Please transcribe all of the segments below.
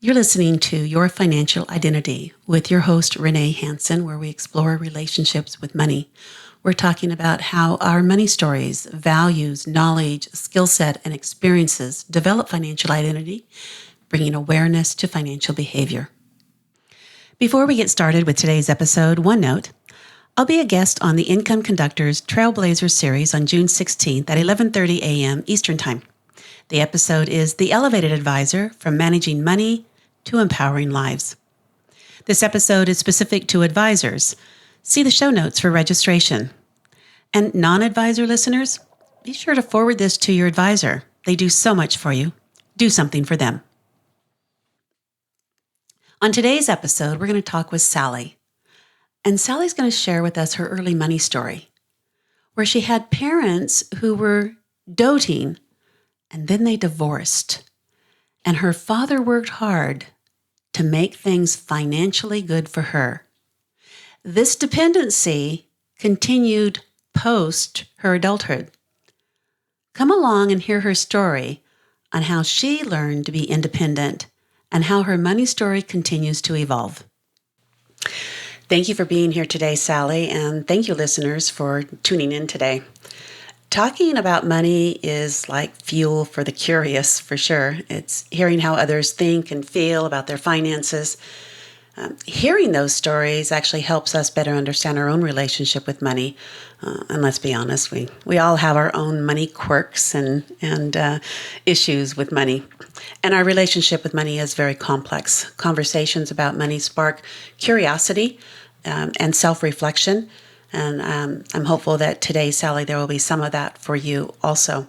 You're listening to Your Financial Identity with your host, Renee Hansen, where we explore relationships with money. We're talking about how our money stories, values, knowledge, skill set, and experiences develop financial identity, bringing awareness to financial behavior. Before we get started with today's episode, one note. I'll be a guest on the Income Conductor's Trailbalzer series on June 16th at 11:30 a.m. Eastern Time. The episode is The Elevated Advisor, from Managing Money to Empowering Lives. This episode is specific to advisors. See the show notes for registration. And non-advisor listeners, be sure to forward this to your advisor. They do so much for you. Do something for them. On today's episode, we're going to talk with Sally. And Sally's going to share with us her early money story, where she had parents who were doting, and then they divorced. And her father worked hard to make things financially good for her. This dependency continued post her adulthood. Come along and hear her story on how she learned to be independent and how her money story continues to evolve. Thank you for being here today, Sally, and thank you, listeners, for tuning in today. Talking about money is like fuel for the curious, for sure. It's hearing how others think and feel about their finances. Hearing those stories actually helps us better understand our own relationship with money. And let's be honest, we all have our own money quirks and issues with money. And our relationship with money is very complex. Conversations about money spark curiosity and self-reflection. And I'm hopeful that today, Sally, there will be some of that for you also.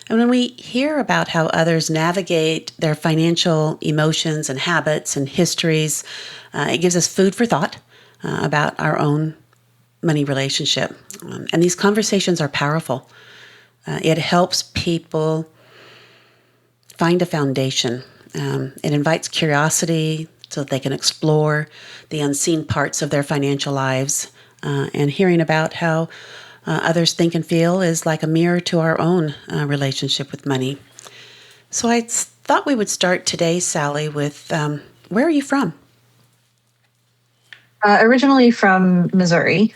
And when we hear about how others navigate their financial emotions and habits and histories, it gives us food for thought about our own money relationship. And these conversations are powerful. It helps people find a foundation. It invites curiosity so that they can explore the unseen parts of their financial lives. And hearing about how others think and feel is like a mirror to our own relationship with money. So I thought we would start today, Sally, with where are you from? Originally from Missouri,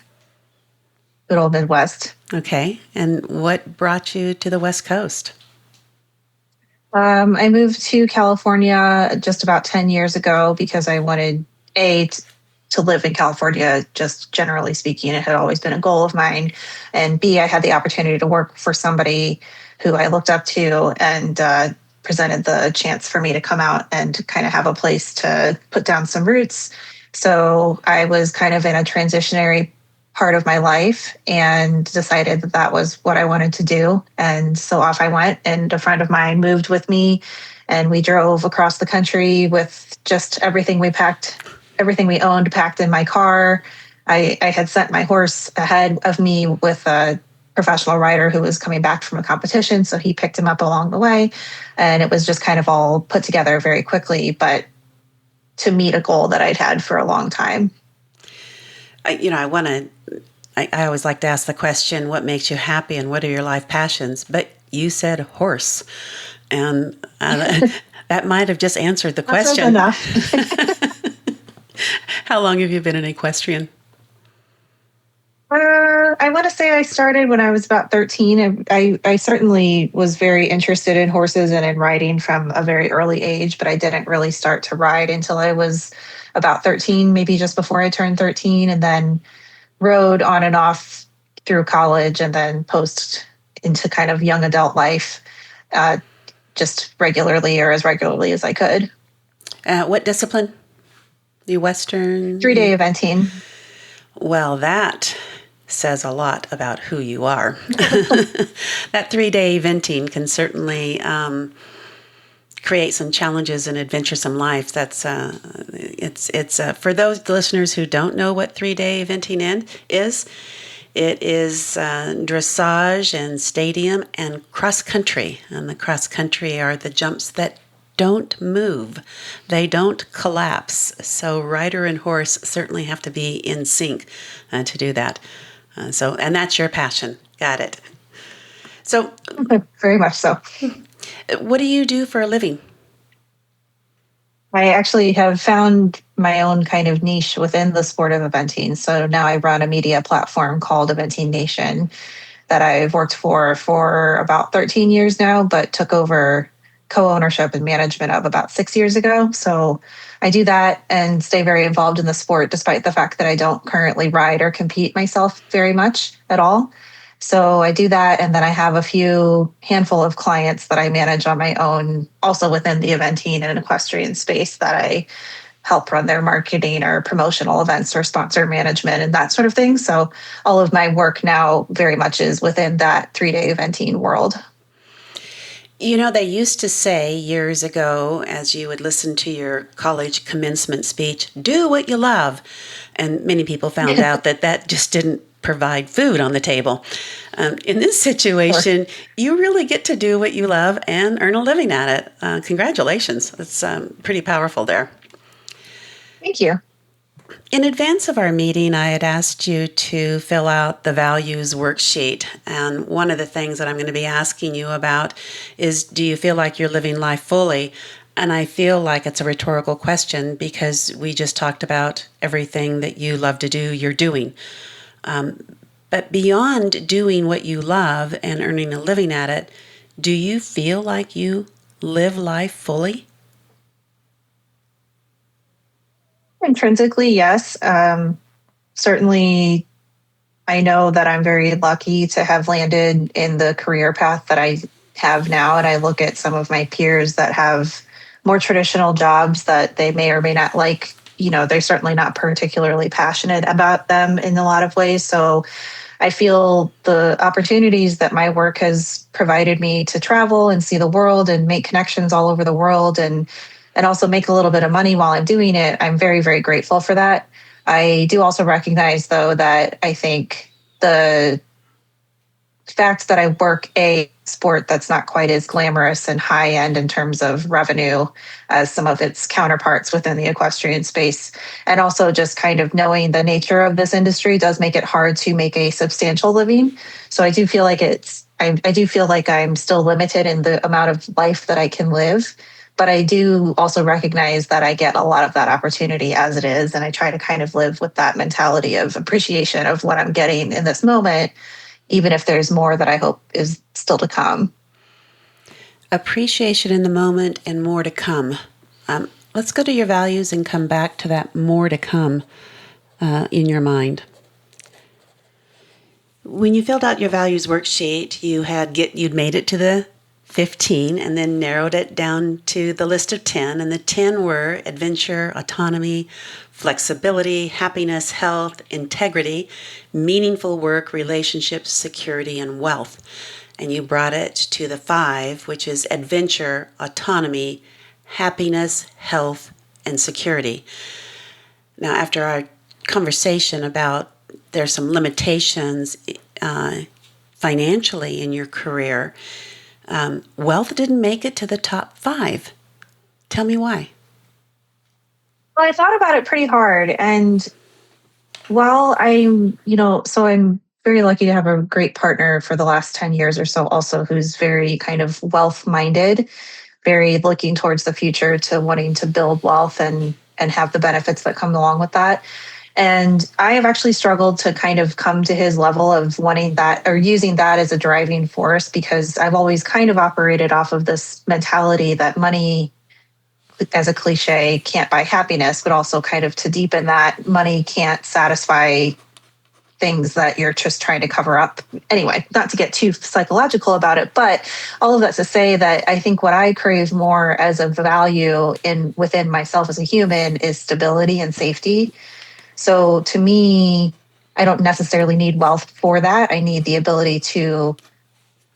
good old Midwest. Okay. And what brought you to the West Coast? I moved to California just about 10 years ago because I wanted, to live in California, just generally speaking. It had always been a goal of mine. And B, I had the opportunity to work for somebody who I looked up to and presented the chance for me to come out and kind of have a place to put down some roots. So I was kind of in a transitionary part of my life and decided that that was what I wanted to do. And so off I went, and a friend of mine moved with me, and we drove across the country with just everything we owned packed in my car. I had sent my horse ahead of me with a professional rider who was coming back from a competition, so he picked him up along the way. And it was just kind of all put together very quickly, but to meet a goal that I'd had for a long time. I always like to ask the question, what makes you happy and what are your life passions? But you said horse. And that might have just answered the question. That's enough. How long have you been an equestrian? I want to say I started when I was about 13. I certainly was very interested in horses and in riding from a very early age, but I didn't really start to ride until I was about 13, maybe just before I turned 13, and then rode on and off through college and then post into kind of young adult life, just regularly or as regularly as I could. What discipline? The Western? 3-day eventing. Well, that says a lot about who you are. That 3-day eventing can certainly create some challenges in adventuresome life. That's it's for those listeners who don't know what 3-day eventing is. It is dressage and stadium and cross country. And the cross country are the jumps that don't move. They don't collapse. So rider and horse certainly have to be in sync to do that. And that's your passion. Got it. So very much so. What do you do for a living? I actually have found my own kind of niche within the sport of eventing. So now I run a media platform called Eventing Nation that I've worked for about 13 years now, but took over co-ownership and management of about 6 years ago. So I do that and stay very involved in the sport, despite the fact that I don't currently ride or compete myself very much at all. So I do that, and then I have a few handful of clients that I manage on my own, also within the eventing and equestrian space, that I help run their marketing or promotional events or sponsor management and that sort of thing. So all of my work now very much is within that 3-day eventing world. You know, they used to say years ago, as you would listen to your college commencement speech, do what you love. And many people found out that that just didn't provide food on the table. In this situation, you really get to do what you love and earn a living at it. Congratulations. That's pretty powerful there. Thank you. In advance of our meeting, I had asked you to fill out the values worksheet. And one of the things that I'm going to be asking you about is, do you feel like you're living life fully? And I feel like it's a rhetorical question because we just talked about everything that you love to do, you're doing. But beyond doing what you love and earning a living at it, do you feel like you live life fully? Intrinsically, yes. Certainly, I know that I'm very lucky to have landed in the career path that I have now. And I look at some of my peers that have more traditional jobs that they may or may not like. They're certainly not particularly passionate about them in a lot of ways. So I feel the opportunities that my work has provided me to travel and see the world and make connections all over the world, and also make a little bit of money while I'm doing it. I'm very, very grateful for that. I do also recognize, though, that I think the fact that I work a sport that's not quite as glamorous and high end in terms of revenue as some of its counterparts within the equestrian space, and also just kind of knowing the nature of this industry does make it hard to make a substantial living. So I do feel like I do feel like I'm still limited in the amount of life that I can live. But I do also recognize that I get a lot of that opportunity as it is. And I try to kind of live with that mentality of appreciation of what I'm getting in this moment, even if there's more that I hope is still to come. Appreciation in the moment and more to come. Let's go to your values and come back to that more to come in your mind. When you filled out your values worksheet, you'd made it to the 15 and then narrowed it down to the list of 10. And the 10 were adventure, autonomy, flexibility, happiness, health, integrity, meaningful work, relationships, security, and wealth. And you brought it to the 5, which is adventure, autonomy, happiness, health, and security. Now, after our conversation about there's some limitations financially in your career, wealth didn't make it to the top 5. Tell me why. Well, I thought about it pretty hard. And while I'm very lucky to have a great partner for the last 10 years or so, also, who's very kind of wealth minded, very looking towards the future to wanting to build wealth and have the benefits that come along with that. And I have actually struggled to kind of come to his level of wanting that or using that as a driving force, because I've always kind of operated off of this mentality that money, as a cliche, can't buy happiness, but also kind of to deepen that, money can't satisfy things that you're just trying to cover up. Anyway, not to get too psychological about it, but all of that to say that I think what I crave more as a value within myself as a human is stability and safety. So to me, I don't necessarily need wealth for that. I need the ability to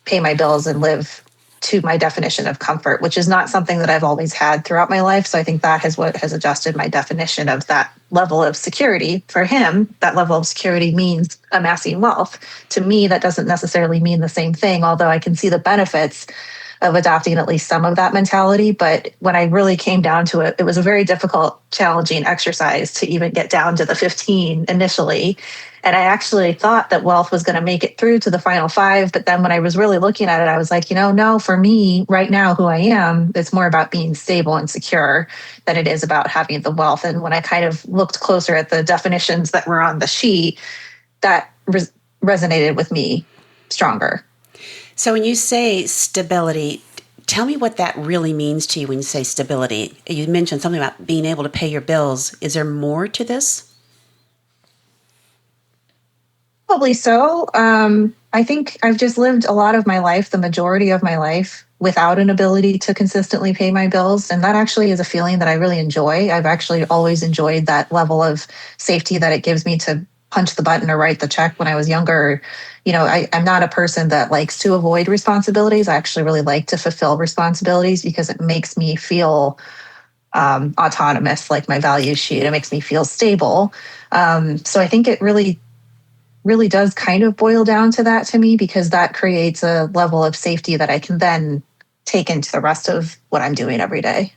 pay my bills and live to my definition of comfort, which is not something that I've always had throughout my life. So I think that is what has adjusted my definition of that level of security. For him, that level of security means amassing wealth. To me, that doesn't necessarily mean the same thing, although I can see the benefits of adopting at least some of that mentality. But when I really came down to it, it was a very difficult, challenging exercise to even get down to the 15 initially. And I actually thought that wealth was going to make it through to the final five. But then when I was really looking at it, I was like, no, for me right now, who I am, it's more about being stable and secure than it is about having the wealth. And when I kind of looked closer at the definitions that were on the sheet, that resonated with me stronger. So when you say stability, tell me what that really means to you when you say stability. You mentioned something about being able to pay your bills. Is there more to this? Probably so. I think I've just lived a lot of my life, the majority of my life, without an ability to consistently pay my bills. And that actually is a feeling that I really enjoy. I've actually always enjoyed that level of safety that it gives me to punch the button or write the check when I was younger. I'm not a person that likes to avoid responsibilities. I actually really like to fulfill responsibilities because it makes me feel autonomous, like my value sheet. It makes me feel stable. So I think it really does kind of boil down to that to me, because that creates a level of safety that I can then take into the rest of what I'm doing every day.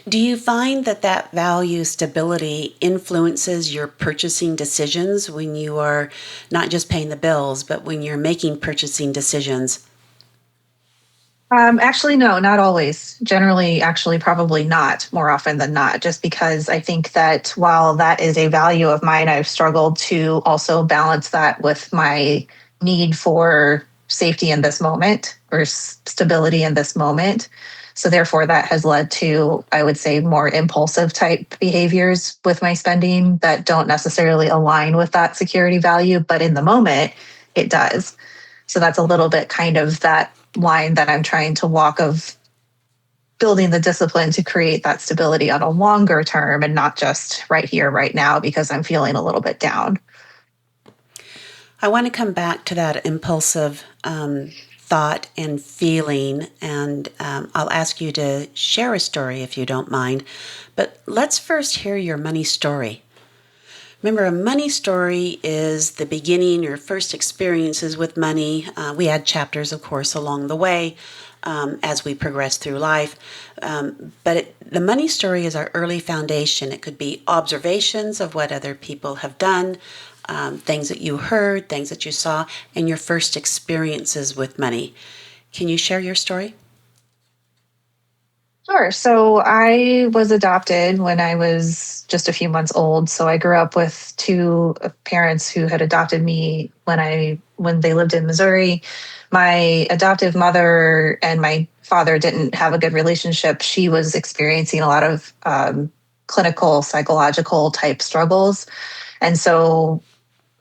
Do you find that value stability influences your purchasing decisions when you are not just paying the bills, but when you're making purchasing decisions? Actually, no, not always. Generally, actually, probably not, more often than not, just because I think that while that is a value of mine, I've struggled to also balance that with my need for safety in this moment or stability in this moment. So, therefore, that has led to, I would say, more impulsive type behaviors with my spending that don't necessarily align with that security value, but in the moment, it does. So that's a little bit kind of that line that I'm trying to walk of building the discipline to create that stability on a longer term and not just right here, right now, because I'm feeling a little bit down. I want to come back to that impulsive thought and feeling, and I'll ask you to share a story if you don't mind. But let's first hear your money story. Remember, a money story is the beginning, your first experiences with money. We had chapters, of course, along the way as we progress through life. But the money story is our early foundation. It could be observations of what other people have done, things that you heard, things that you saw, and your first experiences with money. Can you share your story? Sure. So I was adopted when I was just a few months old. So I grew up with two parents who had adopted me when they lived in Missouri. My adoptive mother and my father didn't have a good relationship. She was experiencing a lot of clinical psychological type struggles. And so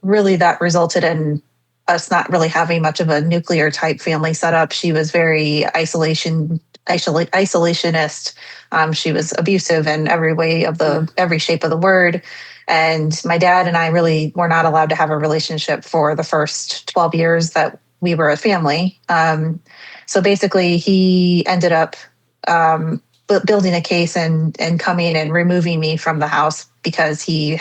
really that resulted in us not really having much of a nuclear type family setup. She was very isolationist. She was abusive in every way of every shape of the word. And my dad and I really were not allowed to have a relationship for the first 12 years that we were a family. So basically, he ended up building a case and coming and removing me from the house because he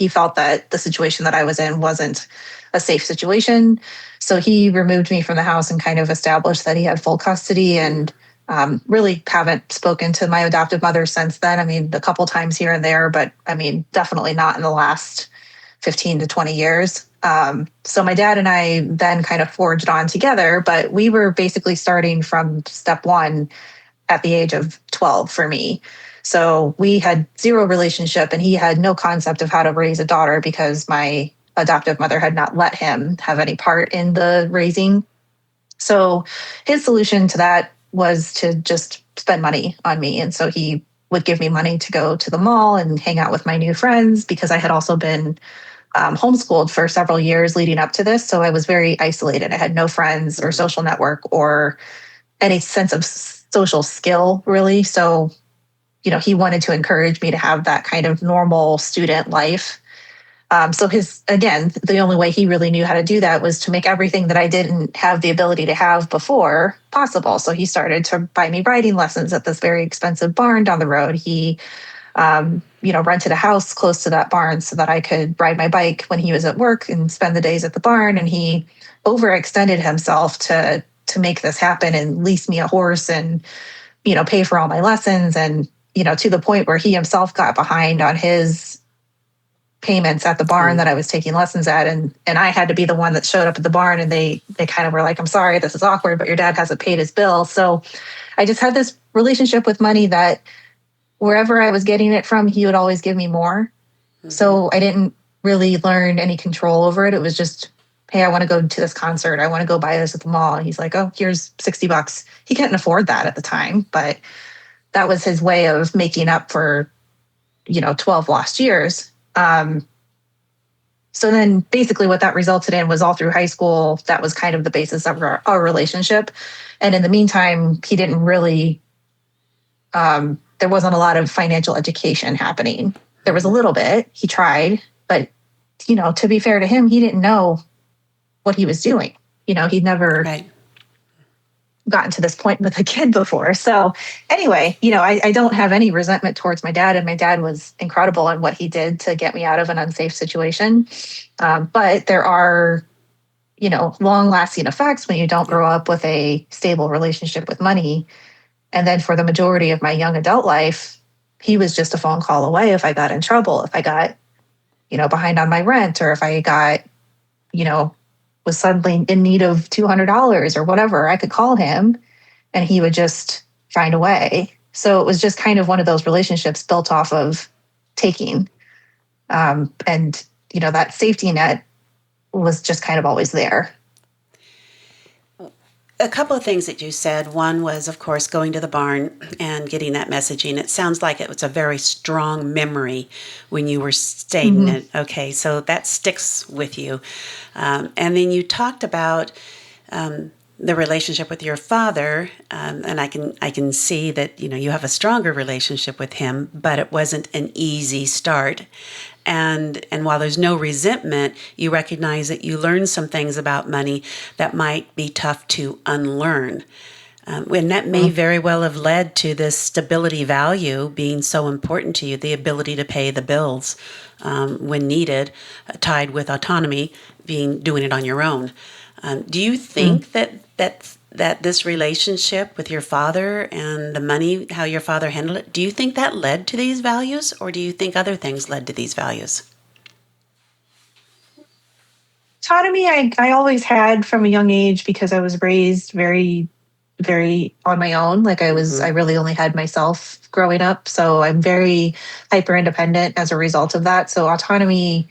felt that the situation that I was in wasn't a safe situation. So he removed me from the house and kind of established that he had full custody, and really haven't spoken to my adoptive mother since then. I mean, a couple times here and there, but I mean, definitely not in the last 15 to 20 years. So my dad and I then kind of forged on together, but we were basically starting from step one at the age of 12 for me. So we had zero relationship, and he had no concept of how to raise a daughter because my adoptive mother had not let him have any part in the raising. So his solution to that was to just spend money on me. And so he would give me money to go to the mall and hang out with my new friends, because I had also been homeschooled for several years leading up to this. So I was very isolated. I had no friends or social network or any sense of social skill, really. So, he wanted to encourage me to have that kind of normal student life. So the only way he really knew how to do that was to make everything that I didn't have the ability to have before possible. So he started to buy me riding lessons at this very expensive barn down the road. He, rented a house close to that barn so that I could ride my bike when he was at work and spend the days at the barn. And he overextended himself to to make this happen and lease me a horse and, pay for all my lessons. And, to the point where he himself got behind on his payments at the barn that I was taking lessons at. And I had to be the one that showed up at the barn, and they kind of were like, I'm sorry, this is awkward, but your dad hasn't paid his bill. So I just had this relationship with money that wherever I was getting it from, he would always give me more. So I didn't really learn any control over it. It was just, hey, I want to go to this concert. I want to go buy this at the mall. And he's like, oh, here's $60. He couldn't afford that at the time, but that was his way of making up for, 12 lost years. So then basically what that resulted in was all through high school, that was kind of the basis of our relationship. And in the meantime, he didn't really, there wasn't a lot of financial education happening. There was a little bit, he tried, but, to be fair to him, he didn't know what he was doing. He'd never gotten to this point with a kid before. So anyway, I don't have any resentment towards my dad, and my dad was incredible in what he did to get me out of an unsafe situation. But there are, long lasting effects when you don't grow up with a stable relationship with money. And then for the majority of my young adult life, he was just a phone call away if I got in trouble, if I got, behind on my rent, or if I got, was suddenly in need of $200 or whatever, I could call him and he would just find a way. So it was just kind of one of those relationships built off of taking. And, that safety net was just kind of always there. A couple of things that you said. One was, of course, going to the barn and getting that messaging. It sounds like it was a very strong memory when you were stating it. Okay, so that sticks with you. And then you talked about the relationship with your father, and I can see that you have a stronger relationship with him, but it wasn't an easy start. And while there's no resentment, you recognize that you learned some things about money that might be tough to unlearn. And that may very well have led to this stability value being so important to you, the ability to pay the bills when needed, tied with autonomy, doing it on your own. Do you think that this relationship with your father and the money, how your father handled it, do you think that led to these values, or do you think other things led to these values? Autonomy, I always had from a young age because I was raised very, very on my own. Like I really only had myself growing up. So I'm very hyper independent as a result of that. So autonomy,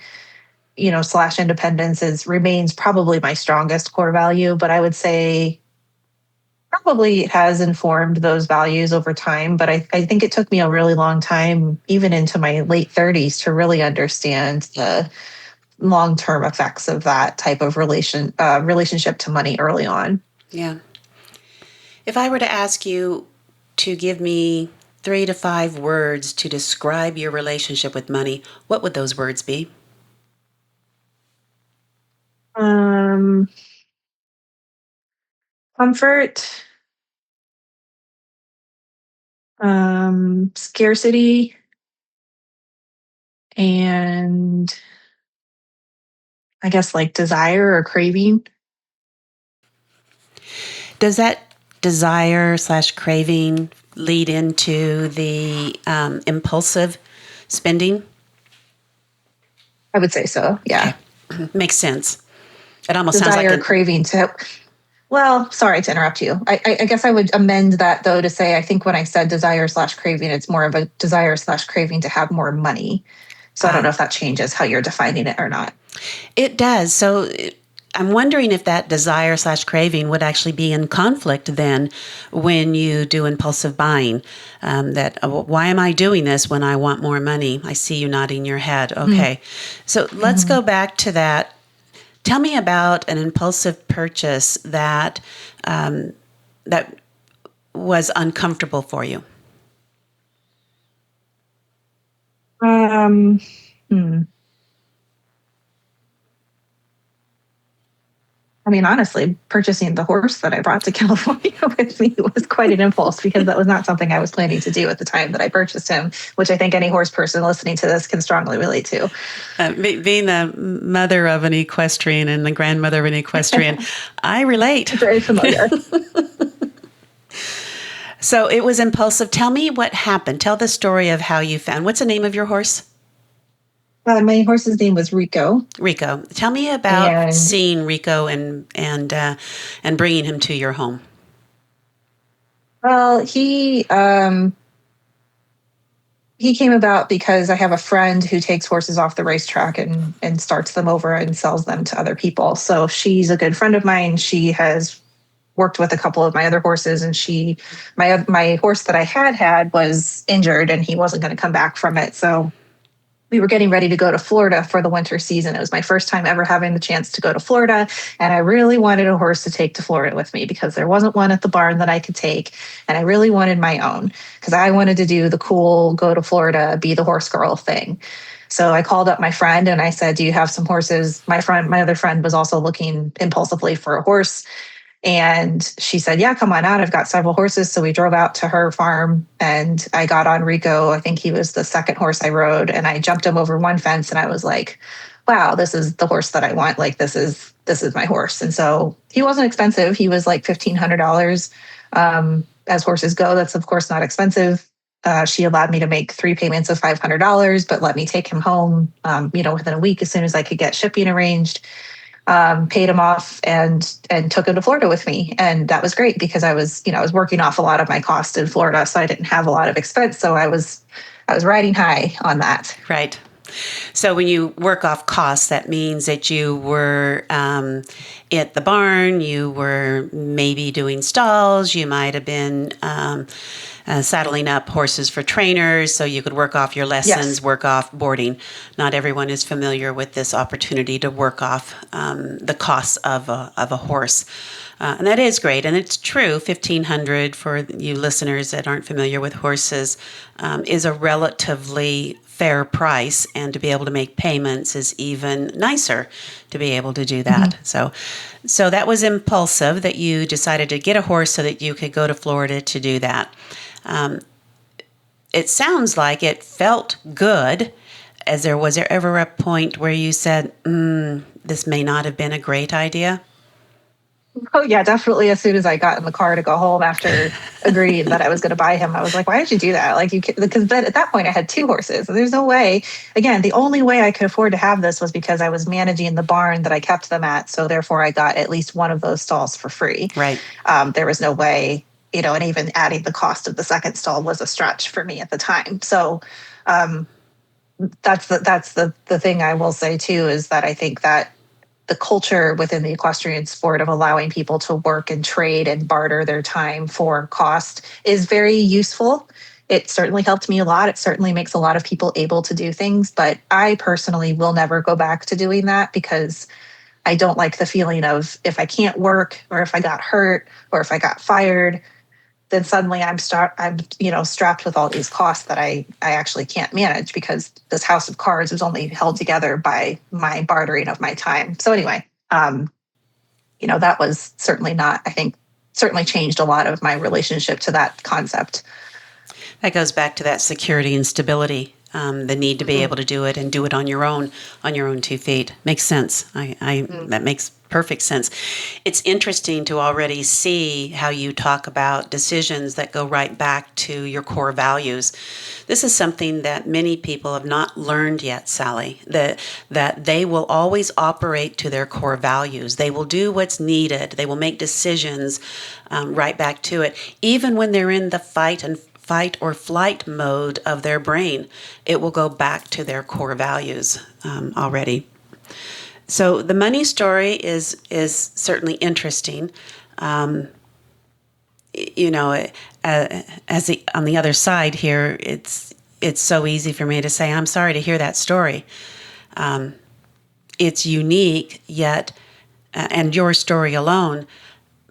/ independence remains probably my strongest core value. But I would say probably it has informed those values over time. But I think it took me a really long time, even into my late 30s, to really understand the long-term effects of that type of relationship to money early on. Yeah. If I were to ask you to give me 3 to 5 words to describe your relationship with money, what would those words be? Comfort, scarcity, and I guess like desire or craving. Does that desire/craving lead into the impulsive spending? I would say so. Yeah. Okay. Makes sense. It almost sounds like Desire, craving to. Well, sorry to interrupt you. I guess I would amend that though to say I think when I said desire/craving, it's more of a desire/craving to have more money. So I don't know if that changes how you're defining it or not. It does. So I'm wondering if that desire/craving would actually be in conflict then when you do impulsive buying. Why am I doing this when I want more money? I see you nodding your head. Okay. So let's go back to that. Tell me about an impulsive purchase that that was uncomfortable for you. Hmm. I mean, honestly, purchasing the horse that I brought to California with me was quite an impulse because that was not something I was planning to do at the time that I purchased him, which I think any horse person listening to this can strongly relate to. Being the mother of an equestrian and the grandmother of an equestrian, I relate. Very familiar. So it was impulsive. Tell me what happened. Tell the story of how you found. What's the name of your horse? My horse's name was Rico. Rico. Tell me about And seeing Rico and bringing him to your home. well, he came about because I have a friend who takes horses off the racetrack and starts them over and sells them to other people. So she's a good friend of mine. She has worked with a couple of my other horses, and my horse that I had was injured and he wasn't going to come back from it. So we were getting ready to go to Florida for the winter season. It was my first time ever having the chance to go to Florida. And I really wanted a horse to take to Florida with me because there wasn't one at the barn that I could take. And I really wanted my own because I wanted to do the cool, go to Florida, be the horse girl thing. So I called up my friend and I said, "Do you have some horses?" My other friend was also looking impulsively for a horse. And she said, "Yeah, come on out. I've got several horses." So we drove out to her farm and I got on Rico. I think he was the second horse I rode, and I jumped him over one fence and I was like, wow, this is the horse that I want. Like, this is my horse. And so he wasn't expensive. He was like $1,500. As horses go, that's of course not expensive. She allowed me to make 3 payments of $500, but let me take him home, within a week as soon as I could get shipping arranged. Paid him off and took him to Florida with me, and that was great because I was working off a lot of my cost in Florida, so I didn't have a lot of expense. So I was riding high on that. Right. So when you work off costs, that means that you were at the barn, you were maybe doing stalls, you might have been saddling up horses for trainers so you could work off your lessons, Yes. work off boarding. Not everyone is familiar with this opportunity to work off the costs of a horse. And that is great. And it's true, $1,500 for you listeners that aren't familiar with horses is a relatively fair price, and to be able to make payments is even nicer to be able to do that. Mm-hmm. So that was impulsive that you decided to get a horse so that you could go to Florida to do that. It sounds like it felt good. Was there ever a point where you said, this may not have been a great idea? Oh yeah, definitely. As soon as I got in the car to go home after agreeing that I was going to buy him, I was like, "Why did you do that?" Like because then at that point I had 2 horses. And there's no way. Again, the only way I could afford to have this was because I was managing the barn that I kept them at. So therefore, I got at least one of those stalls for free. Right. There was no way, and even adding the cost of the second stall was a stretch for me at the time. So that's the thing I will say too, is that I think that the culture within the equestrian sport of allowing people to work and trade and barter their time for cost is very useful. It certainly helped me a lot. It certainly makes a lot of people able to do things, but I personally will never go back to doing that because I don't like the feeling of if I can't work or if I got hurt or if I got fired, then suddenly I'm strapped with all these costs that I actually can't manage because this house of cards was only held together by my bartering of my time. So anyway, that was certainly not, I think, certainly changed a lot of my relationship to that concept. That goes back to that security and stability, the need to be able to do it and do it on your own 2 feet. Makes sense. That makes perfect sense. It's interesting to already see how you talk about decisions that go right back to your core values. This is something that many people have not learned yet, Sally, that they will always operate to their core values. They will do what's needed. They will make decisions right back to it, even when they're in the fight or flight mode of their brain. It will go back to their core values already. So the money story is certainly interesting. On the other side here, it's so easy for me to say, I'm sorry to hear that story. It's unique, yet, and your story alone,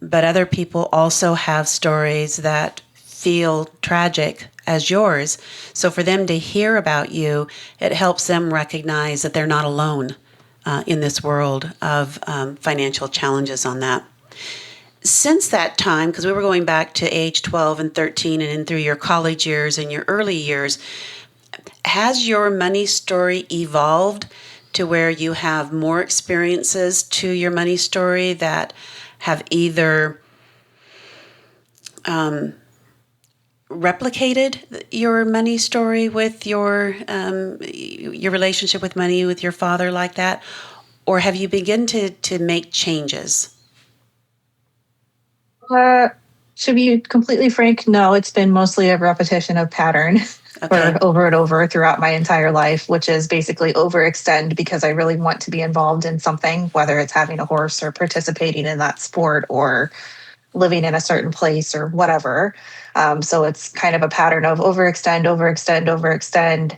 but other people also have stories that feel tragic as yours. So for them to hear about you, it helps them recognize that they're not alone. in this world of financial challenges on that. Since that time, because we were going back to age 12 and 13 and in through your college years and your early years, has your money story evolved to where you have more experiences to your money story that have either replicated your money story with your relationship with money with your father like that, or have you begun to make changes? To be completely frank, no, it's been mostly a repetition of pattern Okay. for over and over throughout my entire life, which is basically overextend because I really want to be involved in something, whether it's having a horse or participating in that sport or living in a certain place or whatever. So it's kind of a pattern of overextend, overextend, overextend,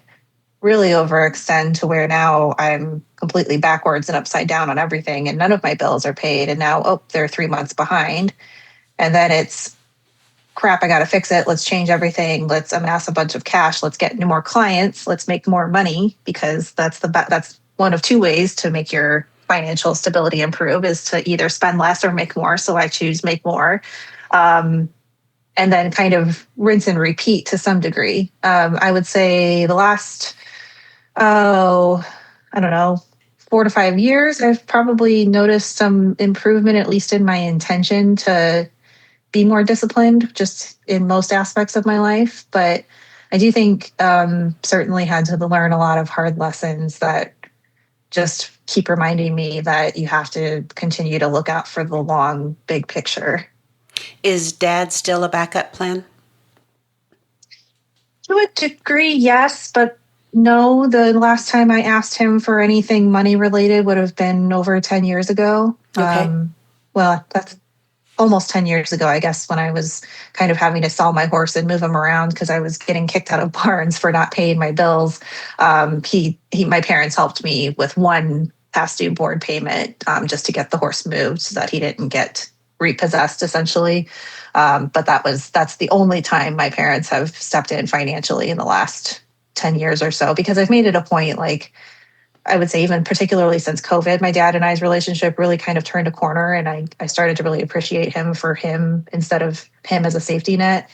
really overextend to where now I'm completely backwards and upside down on everything and none of my bills are paid. And now, oh, they're 3 months behind. And then it's crap, I got to fix it. Let's change everything. Let's amass a bunch of cash. Let's get more clients. Let's make more money because that's one of two ways to make your financial stability improve is to either spend less or make more. So I choose make more. And then kind of rinse and repeat to some degree. I would say the last, I don't know, 4 to 5 years, I've probably noticed some improvement, at least in my intention to be more disciplined just in most aspects of my life. But I do think certainly had to learn a lot of hard lessons that just keep reminding me that you have to continue to look out for the long, big picture. Is dad still a backup plan? To a degree, yes, but no. The last time I asked him for anything money related would have been over 10 years ago. Okay. Well, that's almost 10 years ago, I guess, when I was kind of having to sell my horse and move him around because I was getting kicked out of barns for not paying my bills. My parents helped me with one past due board payment just to get the horse moved so that he didn't get repossessed, essentially. But that's the only time my parents have stepped in financially in the last 10 years or so, because I've made it a point, like, I would say even particularly since COVID, my dad and I's relationship really kind of turned a corner, and I started to really appreciate him for him instead of him as a safety net.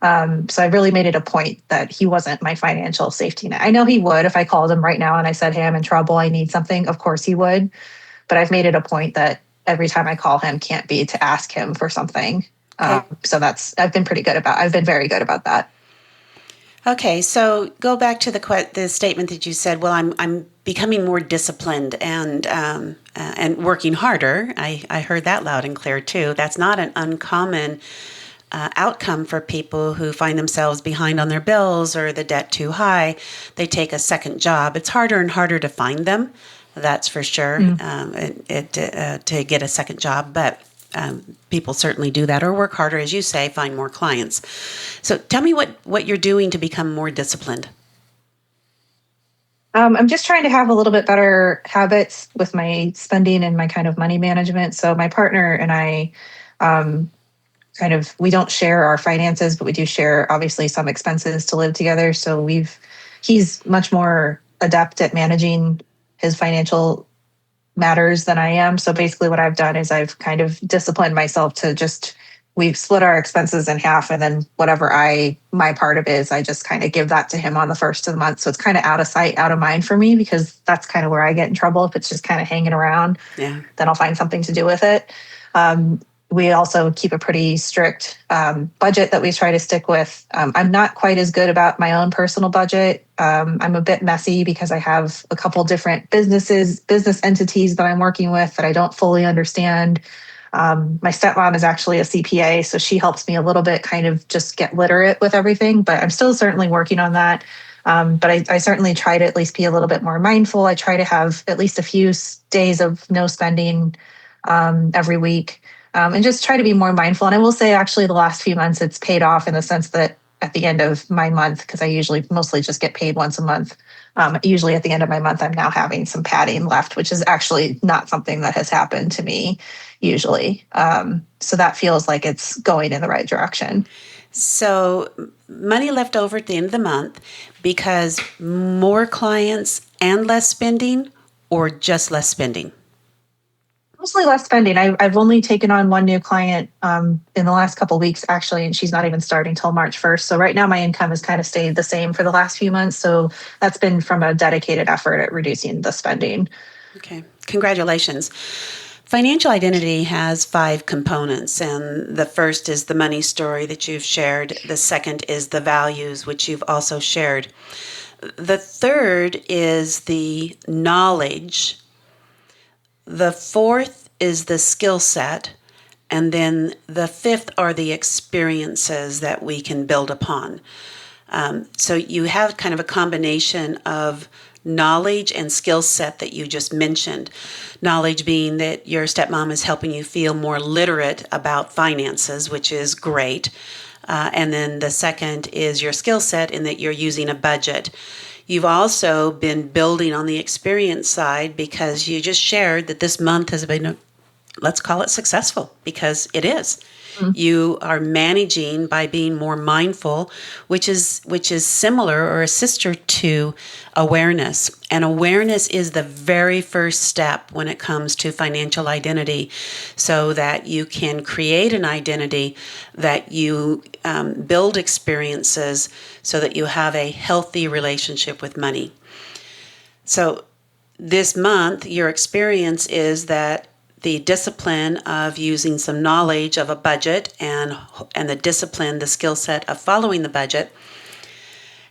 So I really made it a point that he wasn't my financial safety net. I know he would if I called him right now and I said, "Hey, I'm in trouble. I need something." Of course he would. But I've made it a point that every time I call him can't be to ask him for something. Okay. So I've been I've been very good about that. Okay, so go back to the statement that you said. Well, I'm becoming more disciplined and working harder. I heard that loud and clear too. That's not an uncommon outcome for people who find themselves behind on their bills or the debt too high. They take a second job. It's harder and harder to find them. That's for sure. To get a second job, but people certainly do that or work harder, as you say, find more clients. So tell me what you're doing to become more disciplined. I'm just trying to have a little bit better habits with my spending and my kind of money management. So my partner and I we don't share our finances, but we do share obviously some expenses to live together. So he's much more adept at managing his financial matters than I am. So basically what I've done is I've kind of disciplined myself to we've split our expenses in half, and then whatever my part of is, I just kind of give that to him on the first of the month. So it's kind of out of sight, out of mind for me, because that's kind of where I get in trouble. If it's just kind of hanging around, Yeah. then I'll find something to do with it. We also keep a pretty strict budget that we try to stick with. I'm not quite as good about my own personal budget. I'm a bit messy because I have a couple different business entities that I'm working with that I don't fully understand. My stepmom is actually a CPA, so she helps me a little bit kind of just get literate with everything, but I'm still certainly working on that. But I certainly try to at least be a little bit more mindful. I try to have at least a few days of no spending every week, and just try to be more mindful. And I will say, actually, the last few months, it's paid off in the sense that at the end of my month, because I usually mostly just get paid once a month, usually at the end of my month, I'm now having some padding left, which is actually not something that has happened to me usually. So that feels like it's going in the right direction. So money left over at the end of the month because more clients and less spending, or just less spending? Mostly less spending. I've only taken on one new client in the last couple of weeks, actually, and she's not even starting till March 1st. So right now my income has kind of stayed the same for the last few months. So that's been from a dedicated effort at reducing the spending. Okay, congratulations. Financial identity has 5 components, and the first is the money story that you've shared. The second is the values, which you've also shared. The third is the knowledge. The fourth is the skill set. And then the fifth are the experiences that we can build upon. So you have kind of a combination of knowledge and skill set that you just mentioned. Knowledge being that your stepmom is helping you feel more literate about finances, which is great. And then the second is your skill set in that you're using a budget. You've also been building on the experience side because you just shared that this month has been, let's call it successful, because it is. Mm. You are managing by being more mindful, which is similar or a sister to awareness. And awareness is the very first step when it comes to financial identity, so that you can create an identity, that you build experiences, so that you have a healthy relationship with money. So this month, your experience is that the discipline of using some knowledge of a budget and the discipline, the skill set of following the budget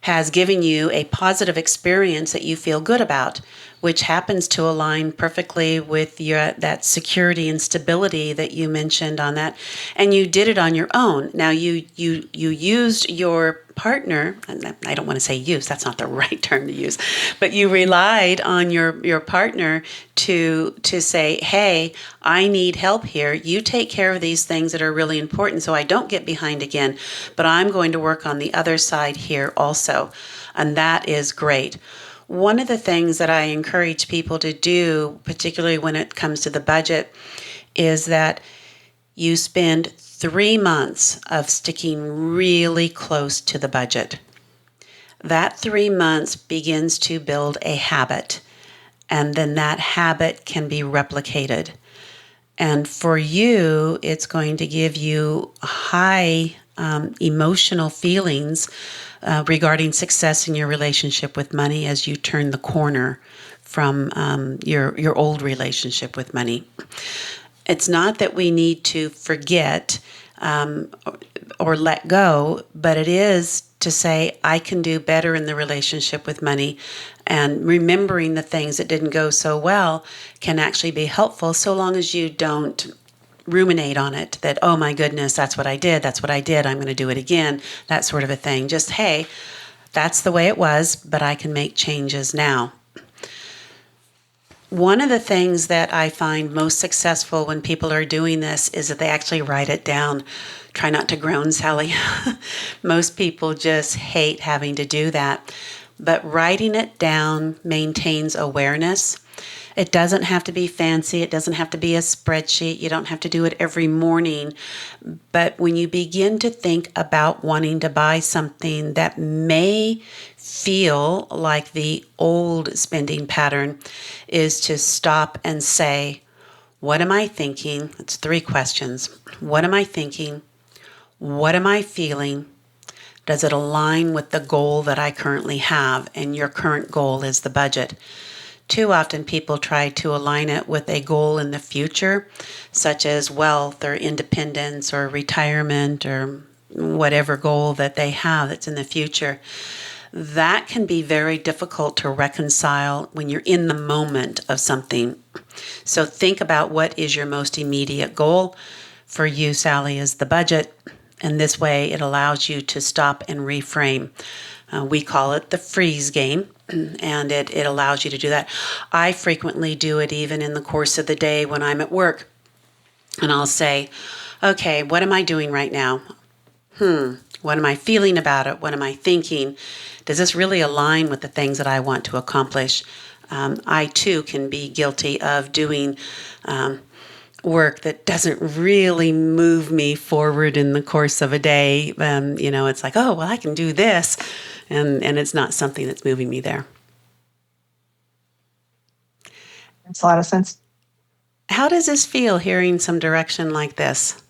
has given you a positive experience that you feel good about, which happens to align perfectly with that security and stability that you mentioned on that. And you did it on your own. Now you used your partner, and I don't want to say use, that's not the right term to use, but you relied on your partner to say, hey, I need help here. You take care of these things that are really important so I don't get behind again, but I'm going to work on the other side here also. And that is great. One of the things that I encourage people to do, particularly when it comes to the budget, is that you spend 3 months of sticking really close to the budget. That 3 months begins to build a habit, and then that habit can be replicated. And for you, it's going to give you high emotional feelings regarding success in your relationship with money as you turn the corner from your old relationship with money. It's not that we need to forget or let go, but it is to say, I can do better in the relationship with money. And remembering the things that didn't go so well can actually be helpful, so long as you don't ruminate on it, that, oh my goodness, that's what I did, I'm going to do it again, that sort of a thing. Just, hey, that's the way it was, but I can make changes now. One of the things that I find most successful when people are doing this is that they actually write it down. Try not to groan, Sally. Most people just hate having to do that. But writing it down maintains awareness. It doesn't have to be fancy. It doesn't have to be a spreadsheet. You don't have to do it every morning. But when you begin to think about wanting to buy something that may feel like the old spending pattern, is to stop and say, what am I thinking? It's 3 questions. What am I thinking? What am I feeling? Does it align with the goal that I currently have? And your current goal is the budget. Too often people try to align it with a goal in the future, such as wealth or independence or retirement or whatever goal that they have that's in the future. That can be very difficult to reconcile when you're in the moment of something. So think about what is your most immediate goal. For you, Sally, is the budget. And this way it allows you to stop and reframe. We call it the freeze game, and it allows you to do that. I frequently do it even in the course of the day when I'm at work. And I'll say, okay, what am I doing right now? What am I feeling about it? What am I thinking? Does this really align with the things that I want to accomplish? I, too, can be guilty of doing work that doesn't really move me forward in the course of a day. It's like, oh, well, I can do this. And it's not something that's moving me there. Makes a lot of sense. How does this feel hearing some direction like this?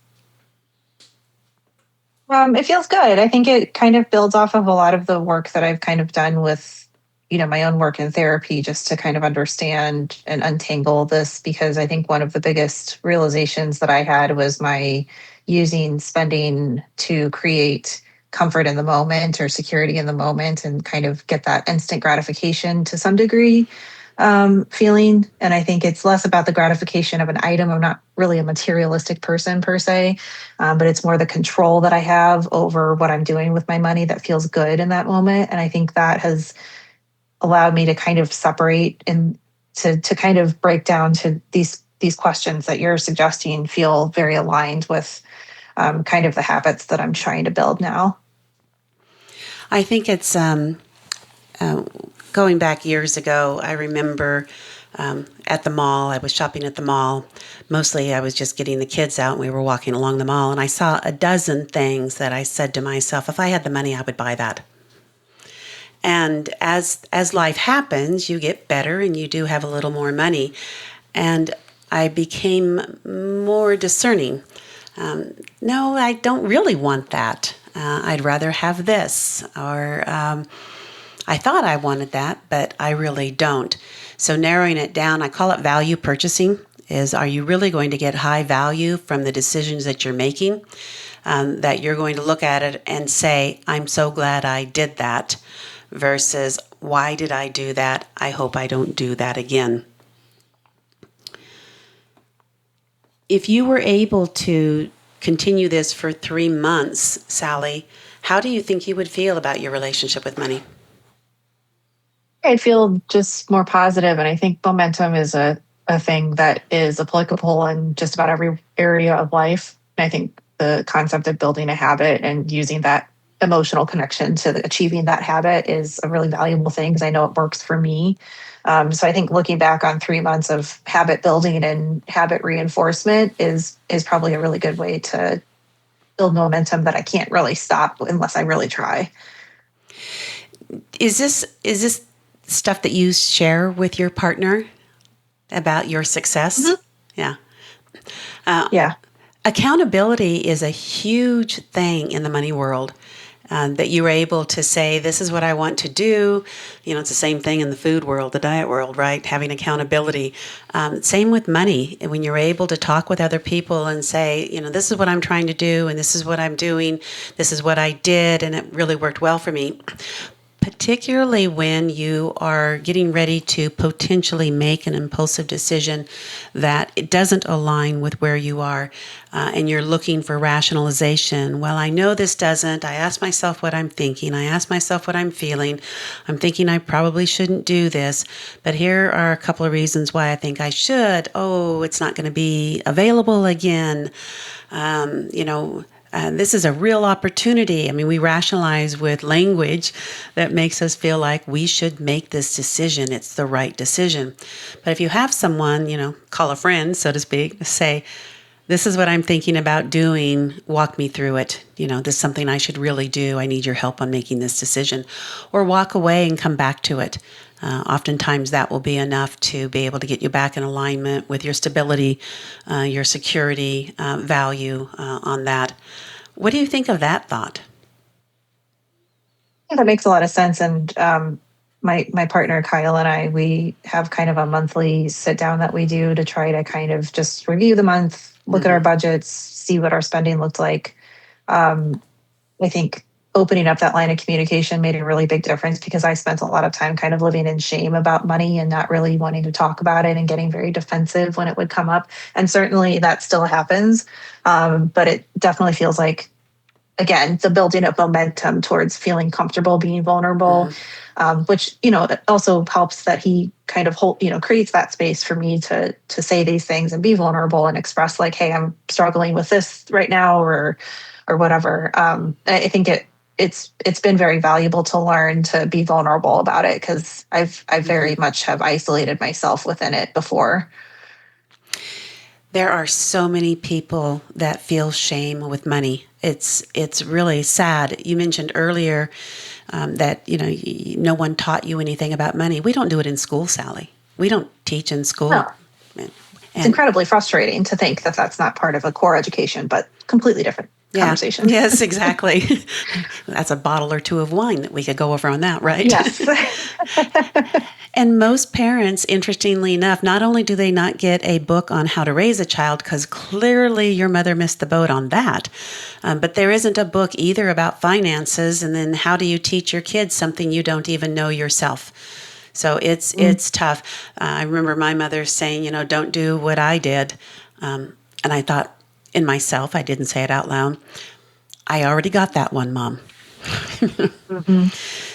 It feels good. I think it kind of builds off of a lot of the work that I've kind of done with, my own work in therapy, just to kind of understand and untangle this. Because I think one of the biggest realizations that I had was my using spending to create comfort in the moment or security in the moment and kind of get that instant gratification to some degree feeling. And I think it's less about the gratification of an item. I'm not really a materialistic person per se, but it's more the control that I have over what I'm doing with my money that feels good in that moment. And I think that has allowed me to kind of separate and to kind of break down to these questions that you're suggesting feel very aligned with kind of the habits that I'm trying to build now. I think it's uh, going back years ago. I remember at the mall, I was shopping at the mall. Mostly I was just getting the kids out and we were walking along the mall, and I saw a dozen things that I said to myself, if I had the money, I would buy that. And as life happens, you get better and you do have a little more money. And I became more discerning. No, I don't really want that. I'd rather have this. Or I thought I wanted that, but I really don't. So narrowing it down, I call it value purchasing. Is, are you really going to get high value from the decisions that you're making? That you're going to look at it and say, I'm so glad I did that, versus why did I do that? I hope I don't do that again. If you were able to continue this for 3 months, Sally, how do you think you would feel about your relationship with money? I feel just more positive, and I think momentum is a thing that is applicable in just about every area of life. And I think the concept of building a habit and using that emotional connection to achieving that habit is a really valuable thing because I know it works for me. So I think looking back on 3 months of habit building and habit reinforcement is probably a really good way to build momentum that I can't really stop unless I really try. Is this stuff that you share with your partner about your success? Mhm. Yeah. Uh, Yeah. Accountability is a huge thing in the money world. That you were able to say, this is what I want to do. It's the same thing in the food world, the diet world, right? Having accountability. Same with money. When you're able to talk with other people and say, this is what I'm trying to do, and this is what I'm doing, this is what I did, and it really worked well for me. Particularly when you are getting ready to potentially make an impulsive decision that it doesn't align with where you are, and you're looking for rationalization. Well, I know this doesn't. I ask myself what I'm thinking. I ask myself what I'm feeling. I'm thinking I probably shouldn't do this, but here are a couple of reasons why I think I should. Oh, it's not going to be available again. Um, you know, this is a real opportunity. I mean, we rationalize with language that makes us feel like we should make this decision. It's the right decision. But if you have someone, call a friend, so to speak, say, this is what I'm thinking about doing. Walk me through it. This is something I should really do. I need your help on making this decision. Or walk away and come back to it. Oftentimes that will be enough to be able to get you back in alignment with your stability, your security value on that. What do you think of that thought? Yeah, that makes a lot of sense. And my partner Kyle and I, we have kind of a monthly sit down that we do to try to kind of just review the month, look at our Mm-hmm. budgets, see what our spending looked like. Um, I think opening up that line of communication made a really big difference because I spent a lot of time kind of living in shame about money and not really wanting to talk about it and getting very defensive when it would come up. And certainly that still happens, but it definitely feels like, again, the building of momentum towards feeling comfortable being vulnerable, Mm-hmm. which it also helps that he kind of creates that space for me to say these things and be vulnerable and express like, hey, I'm struggling with this right now, or whatever. I think it's been very valuable to learn to be vulnerable about it because I Mm-hmm. very much have isolated myself within it before. There are so many people that feel shame with money. It's really sad. You mentioned earlier that no one taught you anything about money. We don't do it in school, Sally. We don't teach in No, school. it's And incredibly frustrating to think that that's not part of a core education, but completely different yeah, conversation. yes, exactly. That's a bottle or two of wine that we could go over on that, right? Yes. And most parents, interestingly enough, not only do they not get a book on how to raise a child, because clearly your mother missed the boat on that, but there isn't a book either about finances. And then how do you teach your kids something you don't even know yourself? So it's tough. I remember my mother saying, don't do what I did. And I thought in myself, I didn't say it out loud, I already got that one, Mom. Mm-hmm.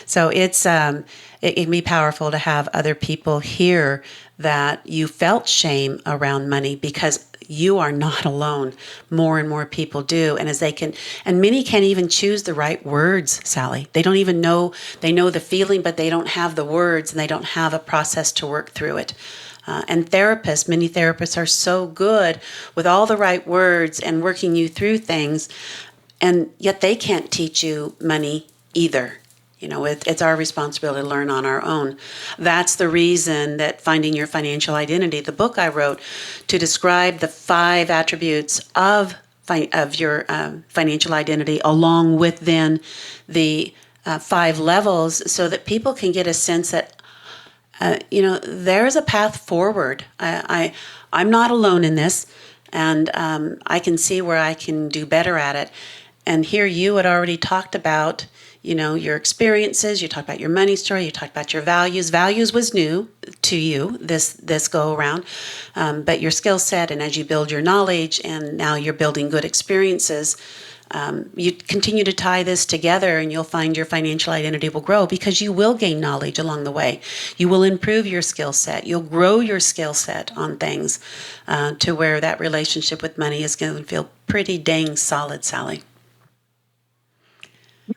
So it can be powerful to have other people hear that you felt shame around money, because you are not alone. More and more people do. And and many can't even choose the right words, Sally. They don't even know, they know the feeling, but they don't have the words, and they don't have a process to work through it. And many therapists are so good with all the right words and working you through things, and yet they can't teach you money either. It's our responsibility to learn on our own. That's the reason that Finding Your Financial Identity, the book I wrote to describe the 5 attributes of your financial identity, along with then the 5 levels, so that people can get a sense that there's a path forward. I'm not alone in this, and I can see where I can do better at it. And here you had already talked about, your experiences. You talked about your money story. You talked about your values. Values was new to you this go around, but your skill set, and as you build your knowledge, and now you're building good experiences. You continue to tie this together, and you'll find your financial identity will grow, because you will gain knowledge along the way. You will improve your skill set. You'll grow your skill set on things to where that relationship with money is going to feel pretty dang solid, Sally.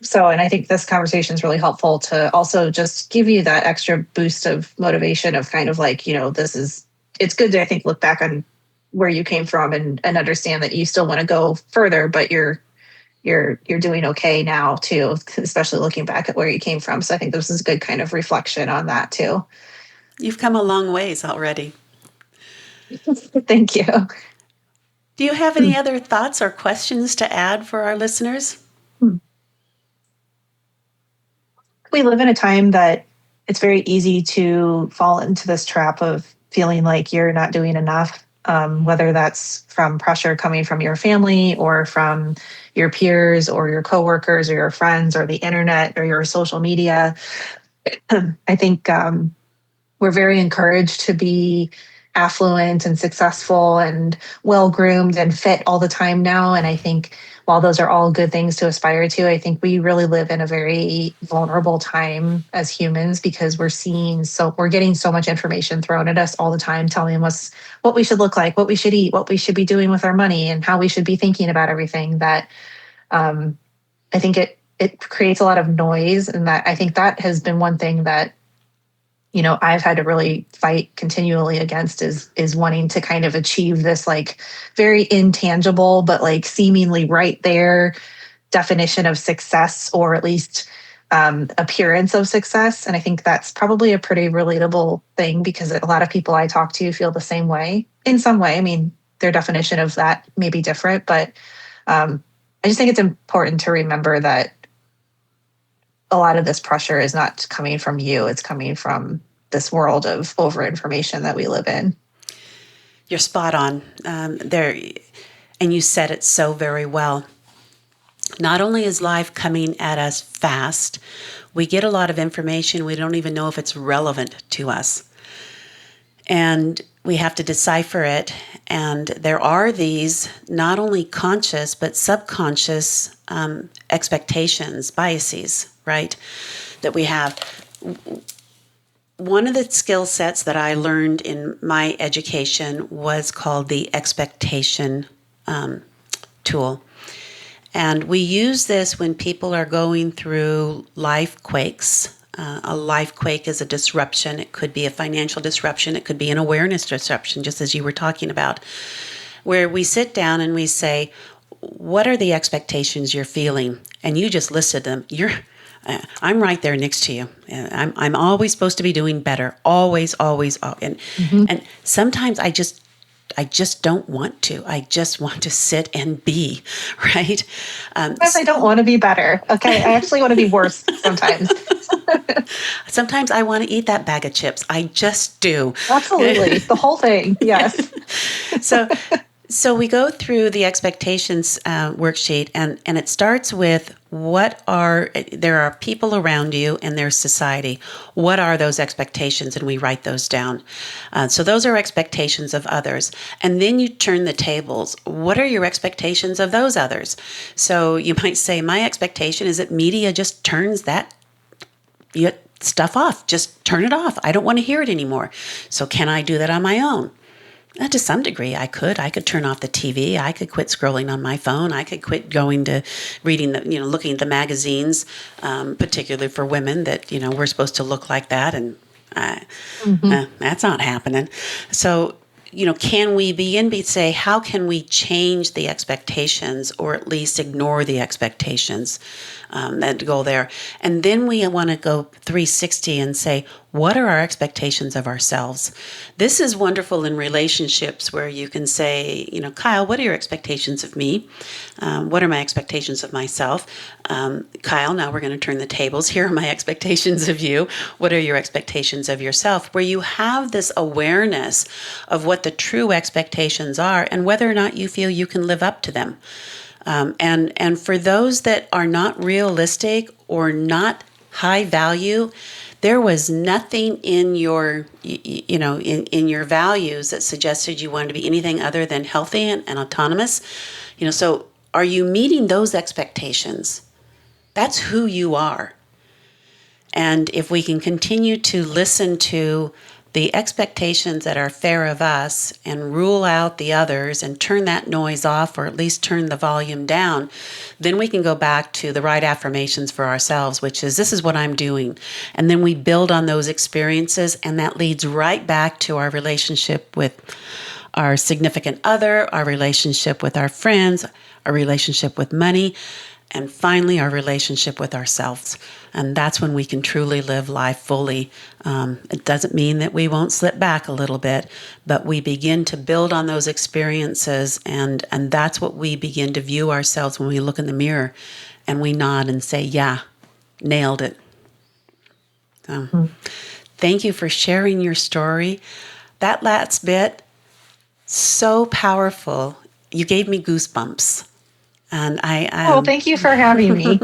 So, and I think this conversation is really helpful to also just give you that extra boost of motivation of kind of like, it's good to, I think, look back on where you came from and understand that you still want to go further, but you're doing okay now too, especially looking back at where you came from. So I think this is a good kind of reflection on that too. You've come a long ways already. Thank you. Do you have any other thoughts or questions to add for our listeners? We live in a time that it's very easy to fall into this trap of feeling like you're not doing enough, whether that's from pressure coming from your family or from your peers or your coworkers or your friends or the internet or your social media. I think we're very encouraged to be affluent and successful and well groomed and fit all the time now. And I think while those are all good things to aspire to, I think we really live in a very vulnerable time as humans, because we're getting so much information thrown at us all the time, telling us what we should look like, what we should eat, what we should be doing with our money, and how we should be thinking about everything. That I think it creates a lot of noise, and that I think that has been one thing that I've had to really fight continually against is wanting to kind of achieve this like very intangible, but like seemingly right there definition of success, or at least appearance of success. And I think that's probably a pretty relatable thing, because a lot of people I talk to feel the same way in some way. I mean, their definition of that may be different, but I just think it's important to remember that a lot of this pressure is not coming from you. It's coming from this world of over information that we live in. You're spot on there, and you said it so very well. Not only is life coming at us fast, we get a lot of information. We don't even know if it's relevant to us. And we have to decipher it. And there are these not only conscious, but subconscious expectations, biases, right, that we have. One of the skill sets that I learned in my education was called the expectation tool. And we use this when people are going through life quakes. A life quake is a disruption. It could be a financial disruption. It could be an awareness disruption, just as you were talking about, where we sit down and we say, what are the expectations you're feeling? And you just listed them. I'm right there next to you. I'm always supposed to be doing better. Always, always. And sometimes I just don't want to. I just want to sit and be, right? Sometimes I don't want to be better. Okay. I actually want to be worse sometimes. Sometimes I want to eat that bag of chips. I just do. Absolutely. The whole thing. Yes. So, so we go through the expectations worksheet, and it starts with there are people around you and there's society. What are those expectations? And we write those down. So those are expectations of others. And then you turn the tables. What are your expectations of those others? So you might say, my expectation is that media just turns that stuff off. Just turn it off. I don't want to hear it anymore. So can I do that on my own? To some degree, I could. I could turn off the TV. I could quit scrolling on my phone. I could quit going to reading looking at the magazines, particularly for women that, we're supposed to look like that. And that's not happening. So, can we begin to say, how can we change the expectations or at least ignore the expectations that go there? And then we want to go 360 and say, what are our expectations of ourselves? This is wonderful in relationships where you can say, Kyle, what are your expectations of me? What are my expectations of myself? Kyle, now we're going to turn the tables. Here are my expectations of you. What are your expectations of yourself? Where you have this awareness of what the true expectations are and whether or not you feel you can live up to them. And for those that are not realistic or not high value, there was nothing in your, in your values that suggested you wanted to be anything other than healthy and autonomous. So are you meeting those expectations? That's who you are. And if we can continue to listen to the expectations that are fair of us and rule out the others and turn that noise off, or at least turn the volume down, then we can go back to the right affirmations for ourselves, which is, this is what I'm doing. And then we build on those experiences, and that leads right back to our relationship with our significant other, our relationship with our friends, our relationship with money, and finally our relationship with ourselves. And that's when we can truly live life fully. It doesn't mean that we won't slip back a little bit, but we begin to build on those experiences, and that's what we begin to view ourselves when we look in the mirror and we nod and say, yeah, nailed it. So, Thank you for sharing your story. That last bit, so powerful. You gave me goosebumps. And Thank you for having me.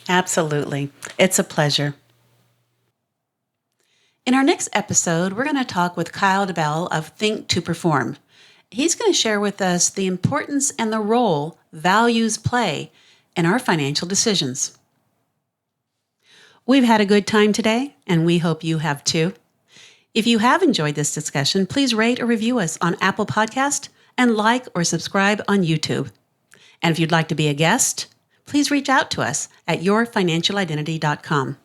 Absolutely. It's a pleasure. In our next episode, we're going to talk with Kyle DeBell of Think to Perform. He's going to share with us the importance and the role values play in our financial decisions. We've had a good time today, and we hope you have too. If you have enjoyed this discussion, please rate or review us on Apple Podcast and like or subscribe on YouTube. And if you'd like to be a guest, please reach out to us at yourfinancialidentity.com.